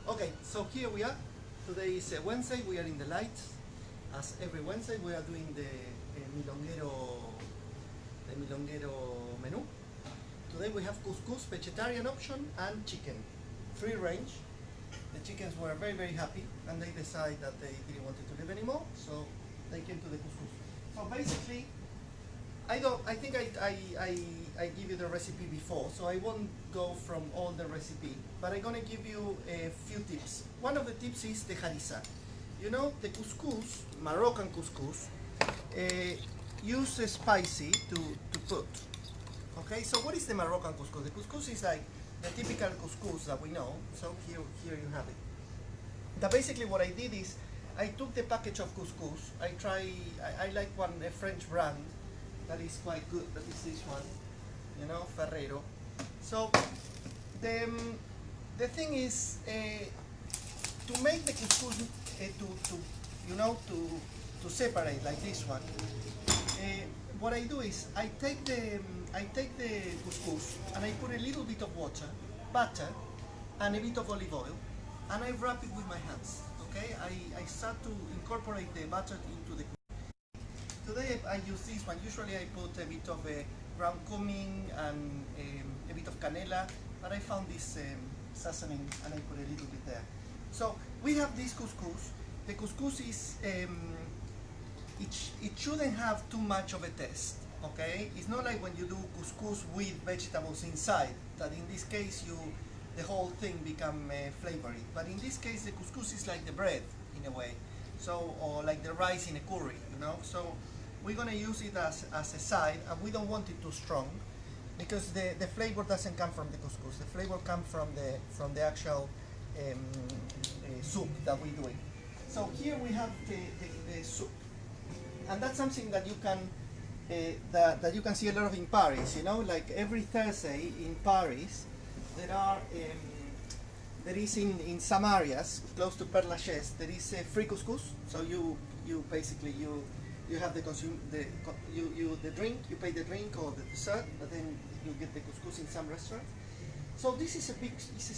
Okay, so here we are. Today is Wednesday. We are in the lights. As every Wednesday, we are doing the milonguero menu. Today we have couscous, vegetarian option, and chicken, free range. The chickens were very, very happy, and they decided that they didn't want to live anymore, so they came to the couscous. So basically, I think I give you the recipe before, so I won't go from all the recipe, but I'm gonna give you a few tips. One of the tips is the harissa. You know, the couscous, Moroccan couscous, use spicy to put. Okay, so what is the Moroccan couscous? The couscous is like the typical couscous that we know. So here you have it. That basically what I did is I took the package of couscous. I like a French brand that is quite good. That is this one, you know, Ferrero. So the thing is to make the couscous to separate like this one. What I do is I take the couscous and I put a little bit of water, butter, and a bit of olive oil, and I wrap it with my hands. Okay, I start to incorporate the butter into the couscous. Today I use this one. Usually I put a bit of ground cumin and a bit of canela, but I found this seasoning and I put a little bit there. So we have this couscous. The couscous is it shouldn't have too much of a taste. Okay, it's not like when you do couscous with vegetables inside, that in this case the whole thing become flavory. But in this case the couscous is like the bread in a way, so, or like the rice in a curry, you know. So we're gonna use it as a side, and we don't want it too strong because the flavor doesn't come from the couscous. The flavor comes from the actual soup that we're doing. So here we have the soup, and that's something that you can that you can see a lot of in Paris. You know, like every Thursday in Paris, there is in some areas close to Père Lachaise there is a free couscous. So you basically you have the drink, you pay the drink or the dessert, but then you get the couscous in some restaurants. So this is it's a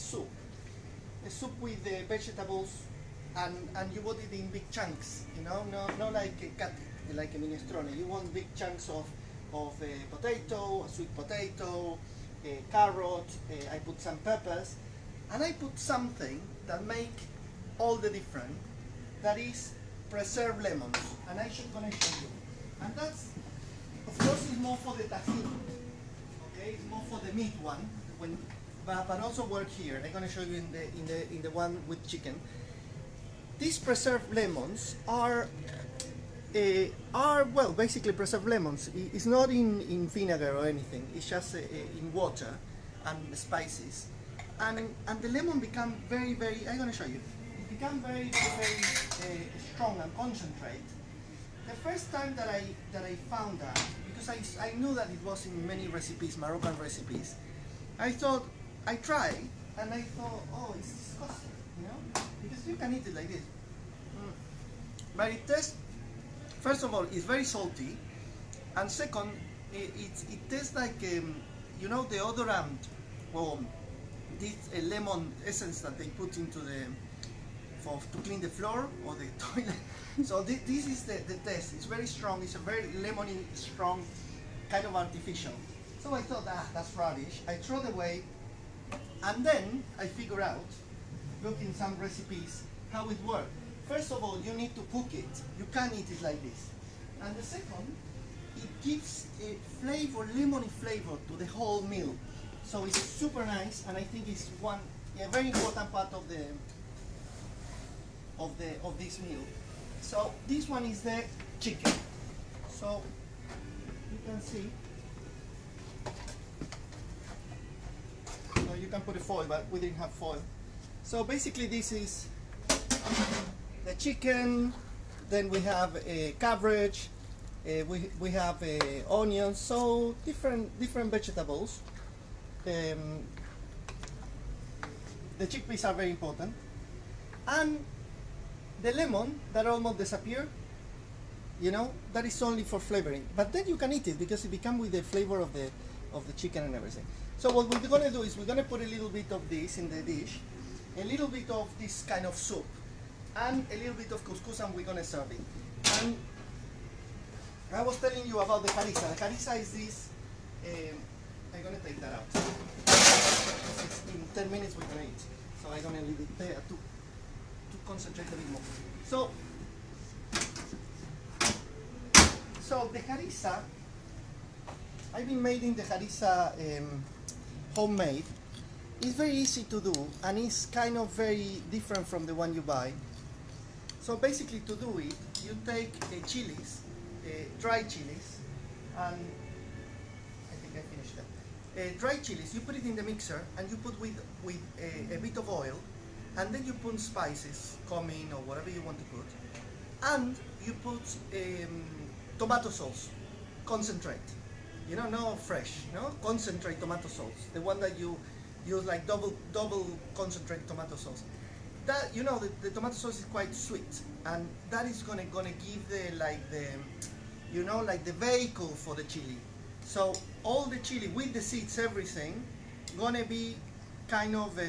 soup with the vegetables, and you want it in big chunks, you know, not like a cut, like a minestrone. You want big chunks of potato, a sweet potato, a carrot. I put some peppers, and I put something that make all the difference. That is preserved lemons, and I'm gonna show you. And that's, of course, is more for the tahini. Okay, it's more for the meat one. But also work here. I'm gonna show you in the one with chicken. These preserved lemons are well, basically preserved lemons. It's not in vinegar or anything. It's just in water and spices, and the lemon become very, very. I'm gonna show you. It become very, very, very strong and concentrate. The first time that I found that, because I knew that it was in many recipes, Moroccan recipes, I thought I tried, and I thought, oh, it's disgusting, you know, because you can eat it like this. But it tastes, first of all, it's very salty, and second, it tastes like, you know, the deodorant or this lemon essence that they put into to clean the floor or the toilet. So this is the taste. It's very strong. It's a very lemony, strong, kind of artificial. So I thought, that's rubbish. I throw it away, and then I figure out, looking some recipes, how it works. First of all, you need to cook it. You can't eat it like this. And the second, it gives a flavor, lemony flavor to the whole meal. So it's super nice, and I think it's a very important part of this meal. So this one is the chicken. So you can see. So you can put a foil, but we didn't have foil. So basically, this is the chicken. Then we have a cabbage. We have onions. So different vegetables. The chickpeas are very important, and the lemon that almost disappear, you know, that is only for flavoring. But then you can eat it because it becomes with the flavor of the chicken and everything. So what we're gonna do is we're gonna put a little bit of this in the dish, a little bit of this kind of soup, and a little bit of couscous, and we're gonna serve it. And I was telling you about the harissa. The harissa is this. I'm gonna take that out. In 10 minutes we're gonna eat. So I'm gonna leave it there to concentrate a bit more. So the harissa, I've been making the harissa homemade. It's very easy to do, and it's kind of very different from the one you buy. So basically, to do it, you take chilies, dry chilies, and I think I finished that. Dry chilies, you put it in the mixer, and you put with a bit of oil, and then you put spices, cumin or whatever you want to put, and you put tomato sauce, concentrate. You know, no fresh, no concentrate tomato sauce, the one that you use like double concentrate tomato sauce. That, you know, the tomato sauce is quite sweet, and that is gonna give the vehicle for the chili. So all the chili with the seeds, everything, gonna be kind of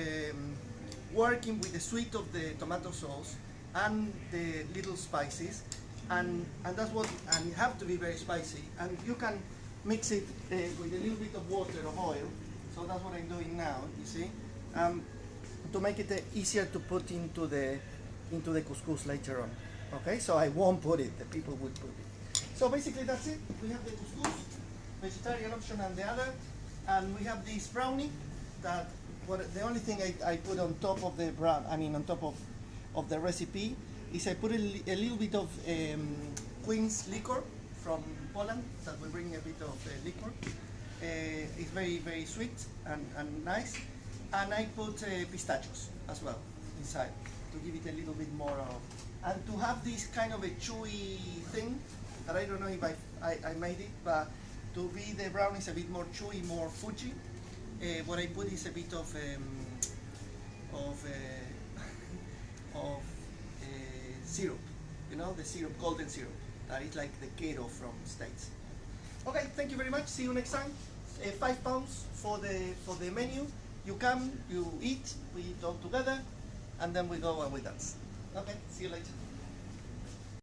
working with the sweet of the tomato sauce and the little spices, and that's what, and it have to be very spicy, and you can mix it with a little bit of water or oil. So that's what I'm doing now, you see, to make it easier to put into the couscous later on. Okay, so I won't put it, the people will put it. So basically that's it. We have the couscous, vegetarian option, and the other, and we have this brownie that the only thing I put on top of the on top of the recipe is I put a little bit of Queen's liquor from Poland, that will bring a bit of liquor. It's very, very sweet and nice. And I put pistachios as well inside to give it a little bit more of, and to have this kind of a chewy thing that I don't know if I made it, but to be the brownies a bit more chewy, more fudgy. What I put is a bit of syrup, you know, the syrup, golden syrup. That is like the keto from States. Okay, thank you very much. See you next time. £5 for the menu. You come, you eat, we eat all together, and then we go and we dance. Okay, see you later.